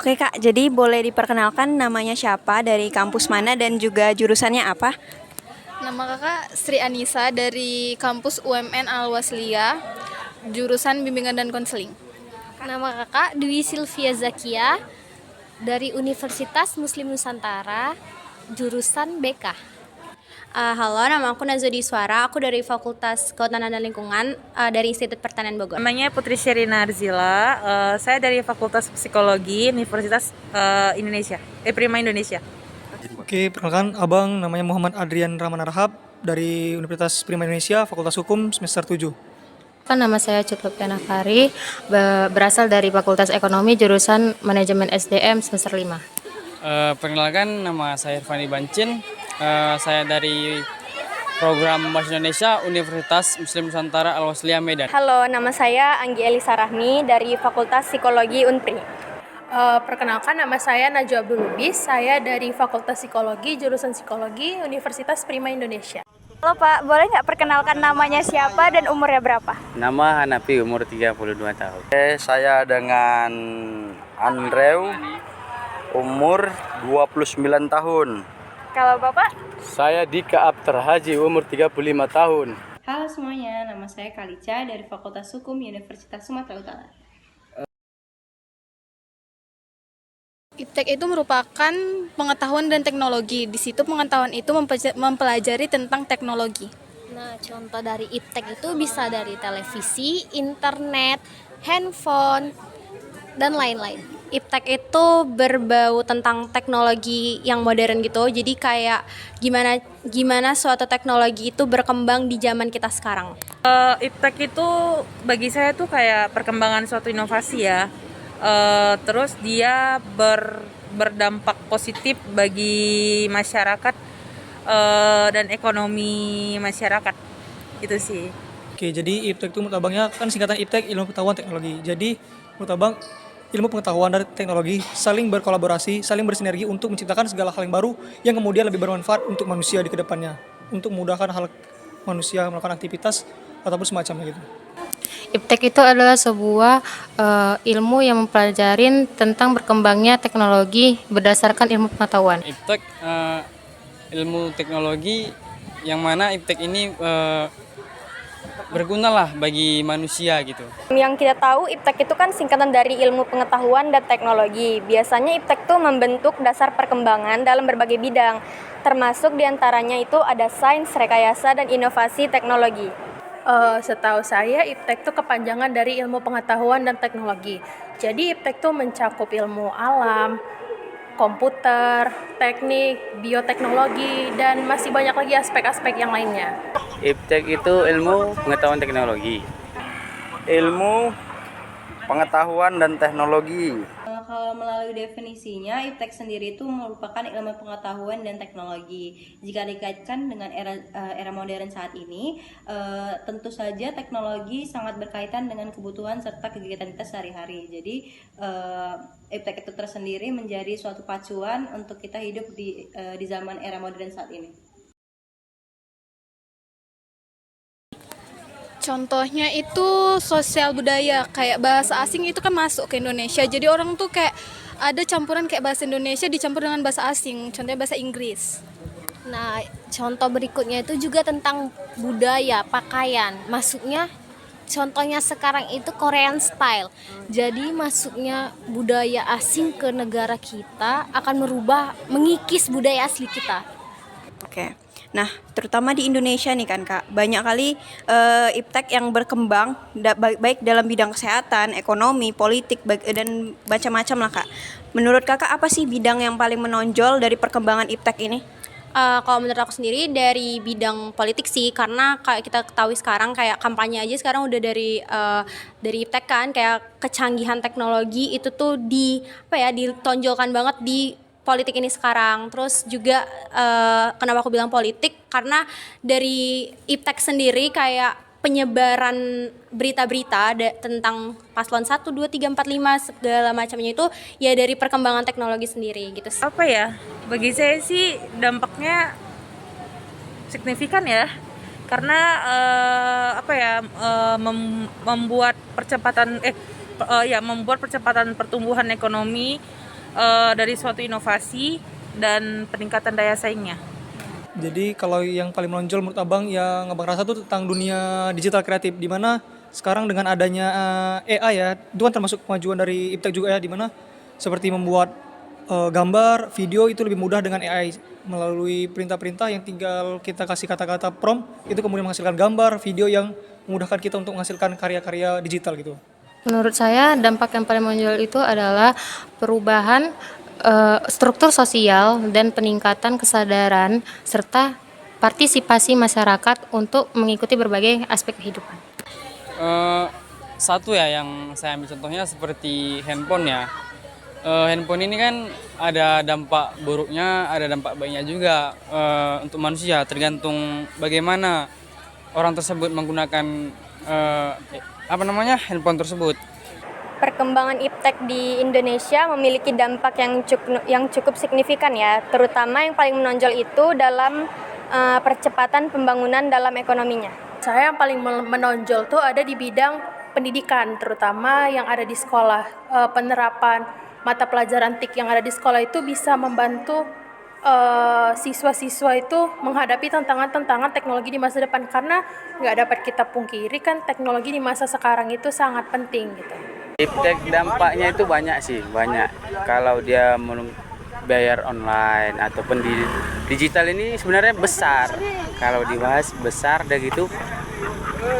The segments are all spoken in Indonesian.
Oke Kak, jadi boleh diperkenalkan namanya siapa, dari kampus mana, dan juga jurusannya apa? Nama kakak Sri Anissa dari kampus UMN Al-Waslia, jurusan bimbingan dan konseling. Nama kakak Dwi Sylvia Zakia dari Universitas Muslim Nusantara, jurusan BK. Halo, nama aku Nazodi Suara. Aku dari Fakultas Kehutanan dan Lingkungan dari Institut Pertanian Bogor. Namanya Putri Sherina Arzila. Saya dari Fakultas Psikologi Universitas Prima Indonesia. Oke, perkenalkan abang namanya Muhammad Adrian Rahman Arhab dari Universitas Prima Indonesia, Fakultas Hukum semester 7. Nama saya Cuklupiana Fari, berasal dari Fakultas Ekonomi jurusan Manajemen SDM semester 5. Perkenalkan, nama saya Irfani Bancin. Saya dari program Bahasa Indonesia Universitas Muslim Nusantara Al-Wasliya Medan. Halo, nama saya Anggi Elisa Rahmi dari Fakultas Psikologi Unpri. Perkenalkan, nama saya Najwa Abdul Lubis, saya dari Fakultas Psikologi, jurusan Psikologi, Universitas Prima Indonesia. Halo Pak, boleh nggak perkenalkan namanya siapa dan umurnya berapa? Nama Hanafi, umur 32 tahun. Saya dengan Andrew, umur 29 tahun. Kalau Bapak? Saya Dika Abtar Haji, umur 35 tahun. Halo semuanya, nama saya Kalica dari Fakultas Hukum Universitas Sumatera Utara. IPTEK itu merupakan pengetahuan dan teknologi. Di situ pengetahuan itu mempelajari tentang teknologi. Nah, contoh dari IPTEK itu bisa dari televisi, internet, handphone, dan lain-lain. IPTEK itu berbau tentang teknologi yang modern gitu. Jadi kayak gimana suatu teknologi itu berkembang di zaman kita sekarang. IPTEK itu bagi saya tuh kayak perkembangan suatu inovasi ya. Terus dia berdampak positif bagi masyarakat dan ekonomi masyarakat gitu sih. Oke, jadi IPTEK itu menurut abangnya kan singkatan IPTEK, ilmu pengetahuan teknologi. Jadi menurut abang ilmu pengetahuan dan teknologi saling berkolaborasi, saling bersinergi untuk menciptakan segala hal yang baru yang kemudian lebih bermanfaat untuk manusia di kedepannya, untuk memudahkan hal manusia melakukan aktivitas ataupun semacamnya gitu. IPTEK itu adalah sebuah ilmu yang mempelajari tentang berkembangnya teknologi berdasarkan ilmu pengetahuan. IPTEK ilmu teknologi yang mana IPTEK ini berguna lah bagi manusia gitu. Yang kita tahu IPTEK itu kan singkatan dari ilmu pengetahuan dan teknologi. Biasanya IPTEK itu membentuk dasar perkembangan dalam berbagai bidang, termasuk diantaranya itu ada sains, rekayasa, dan inovasi teknologi. Setahu saya IPTEK itu kepanjangan dari ilmu pengetahuan dan teknologi. Jadi IPTEK itu mencakup ilmu alam, komputer, teknik, bioteknologi, dan masih banyak lagi aspek-aspek yang lainnya. IPTEK itu ilmu pengetahuan teknologi. Ilmu pengetahuan dan teknologi. Kalau melalui definisinya, IPTEK sendiri itu merupakan ilmu pengetahuan dan teknologi. Jika dikaitkan dengan era modern saat ini, tentu saja teknologi sangat berkaitan dengan kebutuhan serta kegiatan kita sehari-hari. Jadi IPTEK itu tersendiri menjadi suatu pacuan untuk kita hidup di zaman era modern saat ini. Contohnya itu sosial budaya, kayak bahasa asing itu kan masuk ke Indonesia. Jadi orang tuh kayak ada campuran kayak bahasa Indonesia dicampur dengan bahasa asing, contohnya bahasa Inggris. Nah, contoh berikutnya itu juga tentang budaya, pakaian. Masuknya, contohnya sekarang itu Korean style. Jadi masuknya budaya asing ke negara kita akan mengikis budaya asli kita. Oke. Nah, terutama di Indonesia nih kan Kak, banyak kali IPTEK yang berkembang baik dalam bidang kesehatan, ekonomi, politik, dan macam-macam lah Kak. Menurut Kakak apa sih bidang yang paling menonjol dari perkembangan IPTEK ini? Kalau menurut aku sendiri dari bidang politik sih, karena kayak kita ketahui sekarang kayak kampanye aja sekarang udah dari IPTEK kan, kayak kecanggihan teknologi itu tuh ditonjolkan banget di politik ini sekarang. Terus juga kenapa aku bilang politik, karena dari IPTEK sendiri kayak penyebaran berita-berita tentang paslon 1, 2, 3, 4, 5 segala macamnya itu ya dari perkembangan teknologi sendiri gitu. Apa ya? Bagi saya sih dampaknya signifikan ya. Karena membuat percepatan pertumbuhan ekonomi dari suatu inovasi dan peningkatan daya saingnya. Jadi kalau yang paling menonjol menurut Abang yang Abang rasa tuh tentang dunia digital kreatif, di mana sekarang dengan adanya AI ya, itu kan termasuk kemajuan dari Iptek juga ya, di mana seperti membuat gambar, video itu lebih mudah dengan AI melalui perintah-perintah yang tinggal kita kasih kata-kata prompt, itu kemudian menghasilkan gambar, video yang memudahkan kita untuk menghasilkan karya-karya digital gitu. Menurut saya dampak yang paling menonjol itu adalah perubahan struktur sosial dan peningkatan kesadaran serta partisipasi masyarakat untuk mengikuti berbagai aspek kehidupan. Satu ya yang saya ambil contohnya seperti handphone ya. Handphone ini kan ada dampak buruknya, ada dampak baiknya juga untuk manusia, tergantung bagaimana orang tersebut menggunakan handphone tersebut. Perkembangan iptek di Indonesia memiliki dampak yang cukup signifikan ya, terutama yang paling menonjol itu dalam percepatan pembangunan dalam ekonominya. Saya yang paling menonjol tuh ada di bidang pendidikan, terutama yang ada di sekolah. Penerapan mata pelajaran TIK yang ada di sekolah itu bisa membantu siswa-siswa itu menghadapi tantangan-tantangan teknologi di masa depan, karena nggak dapat kita pungkiri kan teknologi di masa sekarang itu sangat penting gitu. Iptek dampaknya itu banyak sih, banyak. Kalau dia bayar online ataupun di digital ini sebenarnya besar. Kalau dibahas besar dan gitu,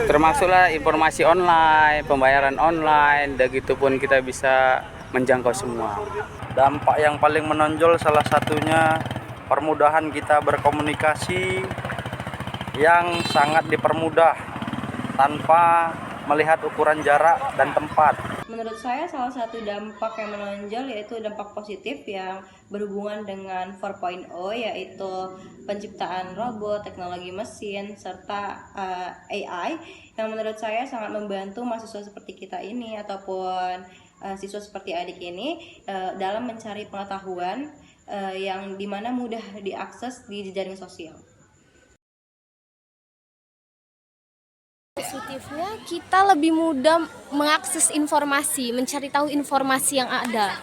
termasuklah informasi online, pembayaran online, dan gitu pun kita bisa menjangkau semua. Dampak yang paling menonjol salah satunya permudahan kita berkomunikasi yang sangat dipermudah tanpa melihat ukuran jarak dan tempat. Menurut saya salah satu dampak yang menonjol yaitu dampak positif yang berhubungan dengan 4.0, yaitu penciptaan robot, teknologi mesin, serta AI yang menurut saya sangat membantu mahasiswa seperti kita ini ataupun siswa seperti adik ini dalam mencari pengetahuan yang dimana mudah diakses di jejaring sosial. Positifnya kita lebih mudah mengakses informasi, mencari tahu informasi yang ada.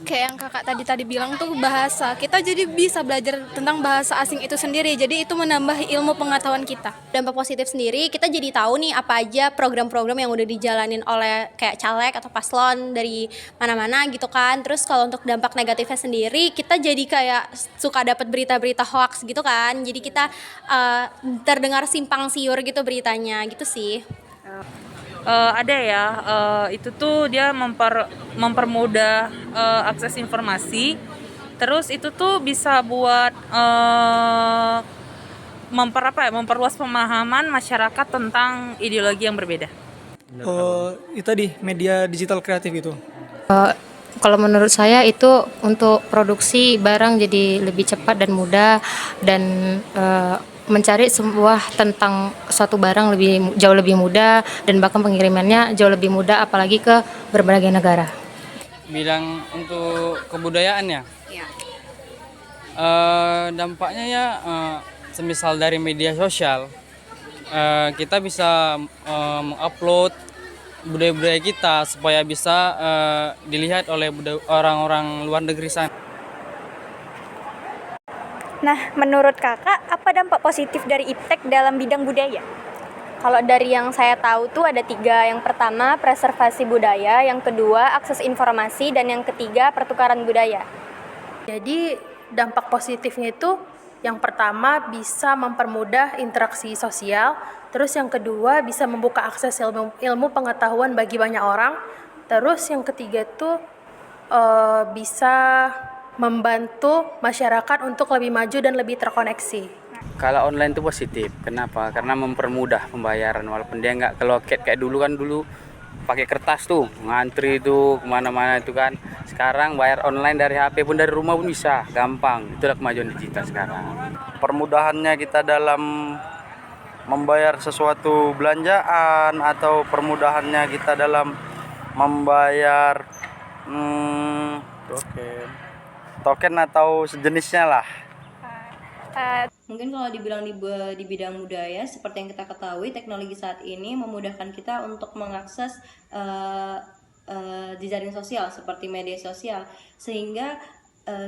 Kayak yang kakak tadi bilang tuh bahasa, kita jadi bisa belajar tentang bahasa asing itu sendiri, jadi itu menambah ilmu pengetahuan kita. Dampak positif sendiri, kita jadi tahu nih apa aja program-program yang udah dijalanin oleh kayak caleg atau paslon dari mana-mana gitu kan. Terus kalau untuk dampak negatifnya sendiri, kita jadi kayak suka dapat berita-berita hoax gitu kan, jadi kita terdengar simpang siur gitu beritanya gitu sih. Ada ya, itu tuh dia mempermudah akses informasi. Terus itu tuh bisa buat memperluas pemahaman masyarakat tentang ideologi yang berbeda. Itu tadi media digital kreatif itu. Kalau menurut saya itu untuk produksi barang jadi lebih cepat dan mudah, dan mencari sebuah tentang suatu barang jauh lebih mudah, dan bahkan pengirimannya jauh lebih mudah, apalagi ke berbagai negara. Bidang untuk kebudayaan ya, dampaknya ya semisal dari media sosial kita bisa mengupload budaya-budaya kita supaya bisa dilihat oleh orang-orang luar negeri sana. Nah, menurut kakak, apa dampak positif dari iptek dalam bidang budaya? Kalau dari yang saya tahu tuh ada 3. Yang pertama, preservasi budaya. Yang kedua, akses informasi. Dan yang ketiga, pertukaran budaya. Jadi dampak positifnya itu yang pertama bisa mempermudah interaksi sosial. Terus yang kedua bisa membuka akses ilmu pengetahuan bagi banyak orang. Terus yang ketiga tuh bisa membantu masyarakat untuk lebih maju dan lebih terkoneksi. Kalau online itu positif, kenapa? Karena mempermudah pembayaran, walaupun dia nggak keloket kayak dulu kan, dulu pakai kertas tuh, ngantri tuh kemana-mana itu kan. Sekarang bayar online dari HP pun, dari rumah pun bisa, gampang. Itulah kemajuan digital sekarang. Permudahannya kita dalam membayar sesuatu belanjaan, atau permudahannya kita dalam membayar token atau sejenisnya lah. Mungkin kalau dibilang di bidang budaya, seperti yang kita ketahui, teknologi saat ini memudahkan kita untuk mengakses jejaring sosial seperti media sosial, sehingga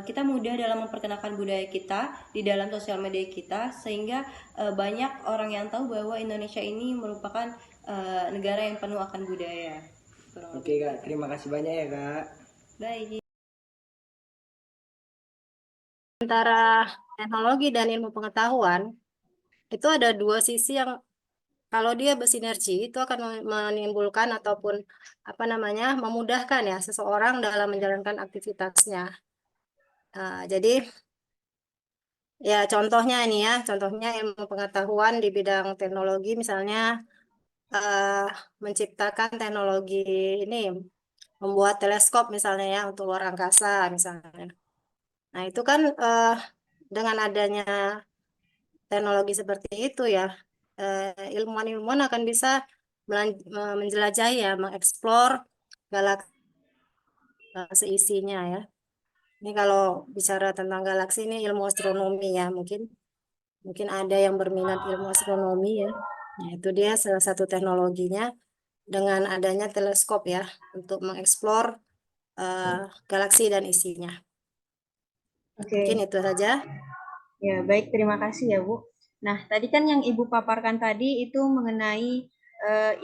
kita mudah dalam memperkenalkan budaya kita di dalam sosial media kita, sehingga banyak orang yang tahu bahwa Indonesia ini merupakan negara yang penuh akan budaya. Oke Kak, terima kasih banyak ya Kak. Baik. Antara teknologi dan ilmu pengetahuan itu ada dua sisi yang kalau dia bersinergi itu akan menimbulkan ataupun memudahkan ya seseorang dalam menjalankan aktivitasnya. Jadi ya contohnya ilmu pengetahuan di bidang teknologi misalnya menciptakan teknologi ini, membuat teleskop misalnya ya untuk luar angkasa misalnya. Nah itu kan dengan adanya teknologi seperti itu ya, ilmuwan-ilmuwan akan bisa menjelajahi ya, mengeksplor galaksi seisinya ya. Ini kalau bicara tentang galaksi ini ilmu astronomi ya, mungkin ada yang berminat ilmu astronomi ya. Nah, itu dia salah satu teknologinya dengan adanya teleskop ya untuk mengeksplor galaksi dan isinya. Oke. Mungkin itu saja. Ya, baik, terima kasih ya, Bu. Nah, tadi kan yang Ibu paparkan tadi itu mengenai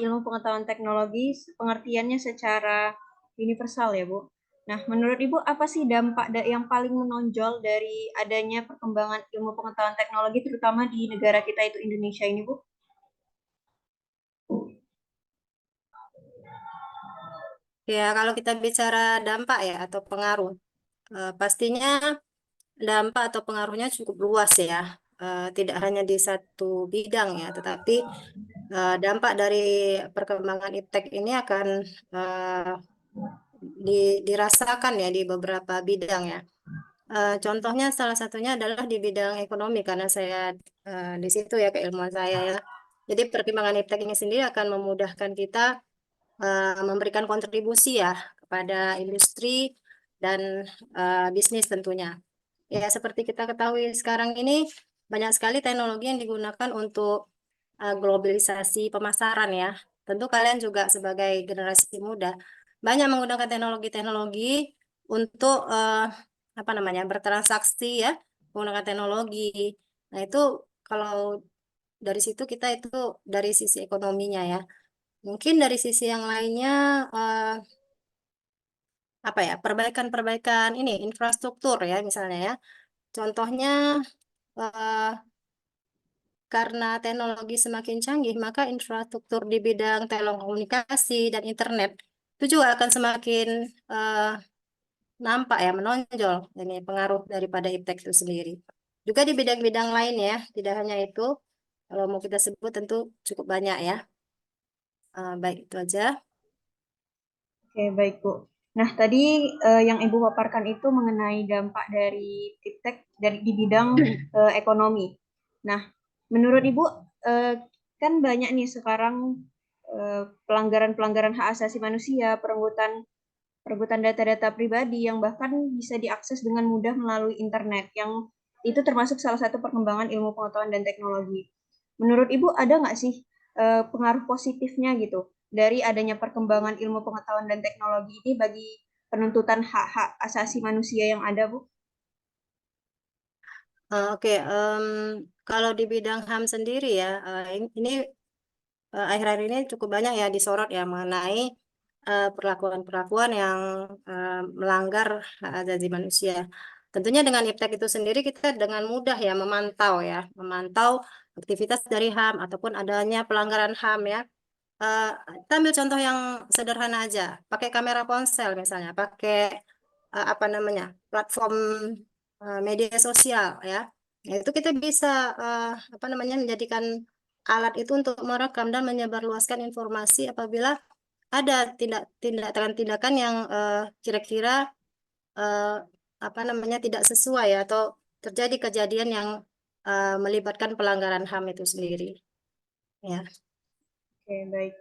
ilmu pengetahuan teknologi, pengertiannya secara universal ya, Bu. Nah, menurut Ibu apa sih dampak yang paling menonjol dari adanya perkembangan ilmu pengetahuan teknologi terutama di negara kita itu Indonesia ini, Bu? Ya, kalau kita bicara dampak ya atau pengaruh, pastinya dampak atau pengaruhnya cukup luas ya. Tidak hanya di satu bidang ya, tetapi dampak dari perkembangan iptek ini akan dirasakan ya di beberapa bidang ya. Contohnya salah satunya adalah di bidang ekonomi karena saya di situ ya keilmuan saya ya. Jadi perkembangan iptek ini sendiri akan memudahkan kita memberikan kontribusi ya kepada industri dan bisnis tentunya. Ya seperti kita ketahui sekarang ini banyak sekali teknologi yang digunakan untuk globalisasi pemasaran ya. Tentu kalian juga sebagai generasi muda banyak menggunakan teknologi-teknologi untuk bertransaksi ya menggunakan teknologi. Nah itu kalau dari situ kita itu dari sisi ekonominya ya. Mungkin dari sisi yang lainnya perbaikan-perbaikan ini infrastruktur ya misalnya ya. Contohnya karena teknologi semakin canggih, maka infrastruktur di bidang telekomunikasi dan internet itu juga akan semakin nampak ya, menonjol ini pengaruh daripada iptek itu sendiri. Juga di bidang-bidang lain ya, tidak hanya itu. Kalau mau kita sebut tentu cukup banyak ya. Baik, itu aja. Oke, baik, Bu. Nah, tadi yang Ibu paparkan itu mengenai dampak dari iptek di bidang ekonomi. Nah, menurut Ibu kan banyak nih sekarang pelanggaran-pelanggaran hak asasi manusia, perebutan data-data pribadi yang bahkan bisa diakses dengan mudah melalui internet, yang itu termasuk salah satu perkembangan ilmu pengetahuan dan teknologi. Menurut Ibu ada nggak sih pengaruh positifnya gitu dari adanya perkembangan ilmu pengetahuan dan teknologi ini bagi penuntutan hak-hak asasi manusia yang ada, Bu? Oke, kalau di bidang HAM sendiri ya, ini akhir-akhir ini cukup banyak ya disorot ya mengenai perlakuan-perlakuan yang melanggar hak asasi manusia. Tentunya dengan iptek itu sendiri kita dengan mudah ya memantau aktivitas dari HAM ataupun adanya pelanggaran HAM ya. Kita ambil contoh yang sederhana aja, pakai kamera ponsel misalnya, pakai platform media sosial ya. Nah, itu kita bisa menjadikan alat itu untuk merekam dan menyebarluaskan informasi apabila ada tindakan-tindakan yang kira-kira tidak sesuai ya, atau terjadi kejadian yang melibatkan pelanggaran HAM itu sendiri. Ya. Oke, baik.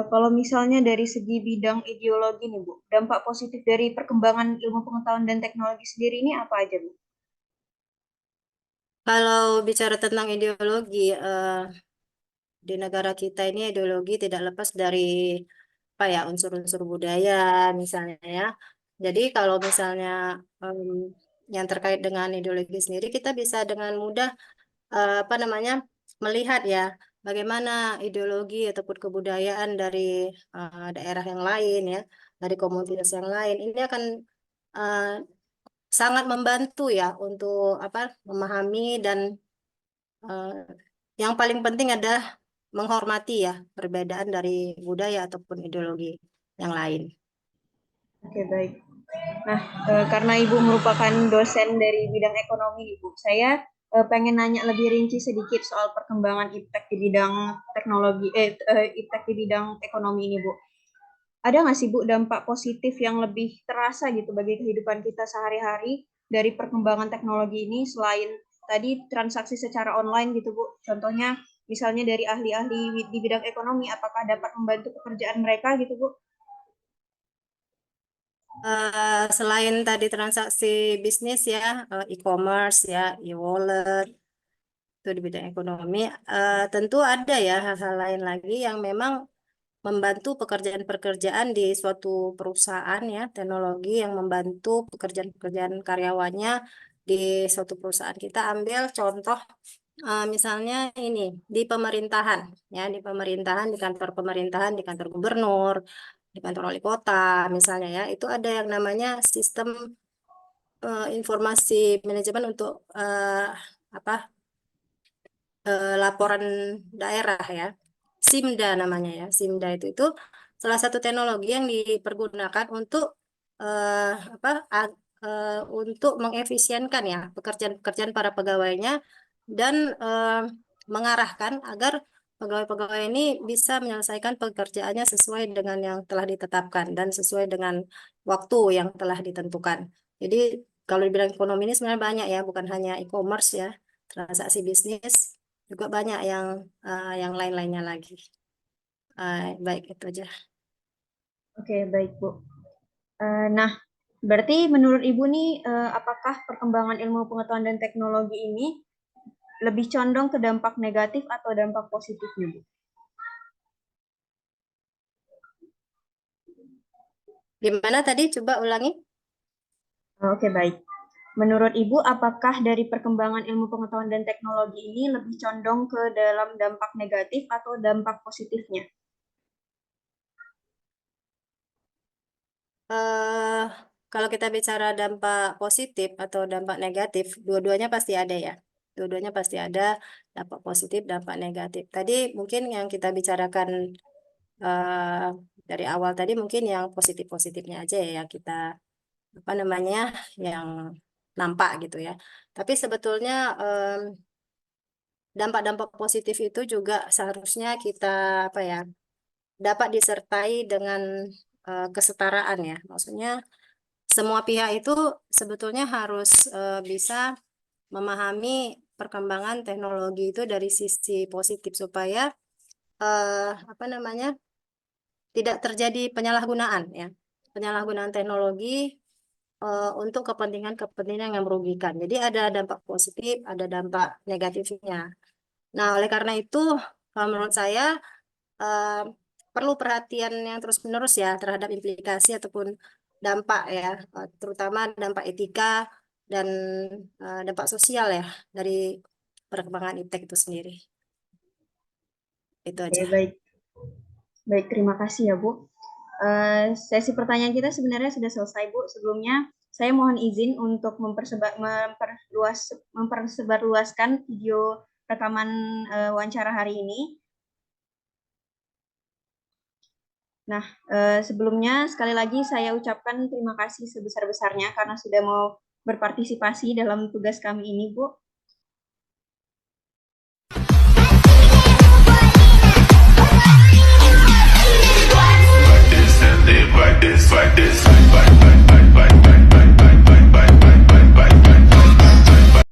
Kalau misalnya dari segi bidang ideologi nih, Bu, dampak positif dari perkembangan ilmu pengetahuan dan teknologi sendiri ini apa aja, Bu? Kalau bicara tentang ideologi, di negara kita ini ideologi tidak lepas dari apa ya unsur-unsur budaya misalnya ya. Jadi kalau misalnya yang terkait dengan ideologi sendiri kita bisa dengan mudah apa namanya melihat ya bagaimana ideologi ataupun kebudayaan dari daerah yang lain ya, dari komunitas yang lain. Ini akan eh, sangat membantu ya untuk apa memahami dan eh, yang paling penting adalah menghormati ya perbedaan dari budaya ataupun ideologi yang lain. Oke, baik. Nah, karena Ibu merupakan dosen dari bidang ekonomi, Ibu, saya pengen nanya lebih rinci sedikit soal perkembangan iptek di bidang teknologi, iptek di bidang ekonomi ini, Bu. Ada nggak sih, Bu, dampak positif yang lebih terasa gitu bagi kehidupan kita sehari-hari dari perkembangan teknologi ini selain tadi transaksi secara online gitu, Bu? Contohnya misalnya dari ahli-ahli di bidang ekonomi, apakah dapat membantu pekerjaan mereka gitu, Bu? Selain tadi transaksi bisnis ya, e-commerce ya, e-wallet, itu di bidang ekonomi, tentu ada ya hal-hal lain lagi yang memang membantu pekerjaan-pekerjaan di suatu perusahaan ya, teknologi yang membantu pekerjaan-pekerjaan karyawannya di suatu perusahaan. Kita ambil contoh misalnya ini di pemerintahan ya, di pemerintahan, di kantor pemerintahan, di kantor gubernur, di kantor wali kota misalnya ya, itu ada yang namanya sistem informasi manajemen untuk apa laporan daerah ya. SIMDA namanya ya. SIMDA itu salah satu teknologi yang dipergunakan untuk apa untuk mengefisienkan ya pekerjaan-pekerjaan para pegawainya dan mengarahkan agar pegawai-pegawai ini bisa menyelesaikan pekerjaannya sesuai dengan yang telah ditetapkan dan sesuai dengan waktu yang telah ditentukan. Jadi kalau di bidang ekonomi ini sebenarnya banyak ya, bukan hanya e-commerce ya, transaksi bisnis juga banyak yang lain-lainnya lagi. Baik itu aja. Oke, baik, Bu. Nah, berarti menurut Ibu nih, apakah perkembangan ilmu pengetahuan dan teknologi ini lebih condong ke dampak negatif atau dampak positifnya, Bu? Gimana tadi? Coba ulangi. Oke, baik. Menurut Ibu, apakah dari perkembangan ilmu pengetahuan dan teknologi ini lebih condong ke dalam dampak negatif atau dampak positifnya? Kalau kita bicara dampak positif atau dampak negatif, dua-duanya pasti ada ya. Dua-duanya pasti ada dampak positif, dampak negatif. Tadi mungkin yang kita bicarakan eh, dari awal tadi mungkin yang positif-positifnya aja ya, yang kita apa namanya, yang nampak gitu ya. Tapi sebetulnya dampak-dampak positif itu juga seharusnya kita apa ya, dapat disertai dengan kesetaraan ya. Maksudnya semua pihak itu sebetulnya harus bisa memahami perkembangan teknologi itu dari sisi positif supaya apa namanya tidak terjadi penyalahgunaan ya, penyalahgunaan teknologi untuk kepentingan-kepentingan yang merugikan. Jadi ada dampak positif, ada dampak negatifnya. Nah, oleh karena itu, kalau menurut saya eh, perlu perhatian yang terus-menerus ya terhadap implikasi ataupun dampak ya, terutama dampak etika dan dampak sosial ya dari perkembangan iptek itu sendiri. Itu aja. Oke, baik. Baik, terima kasih ya, Bu. Sesi pertanyaan kita sebenarnya sudah selesai, Bu. Sebelumnya, saya mohon izin untuk mempersebarluaskan video rekaman wawancara hari ini. Nah, sebelumnya sekali lagi saya ucapkan terima kasih sebesar-besarnya karena sudah mau berpartisipasi dalam tugas kami ini, Bu.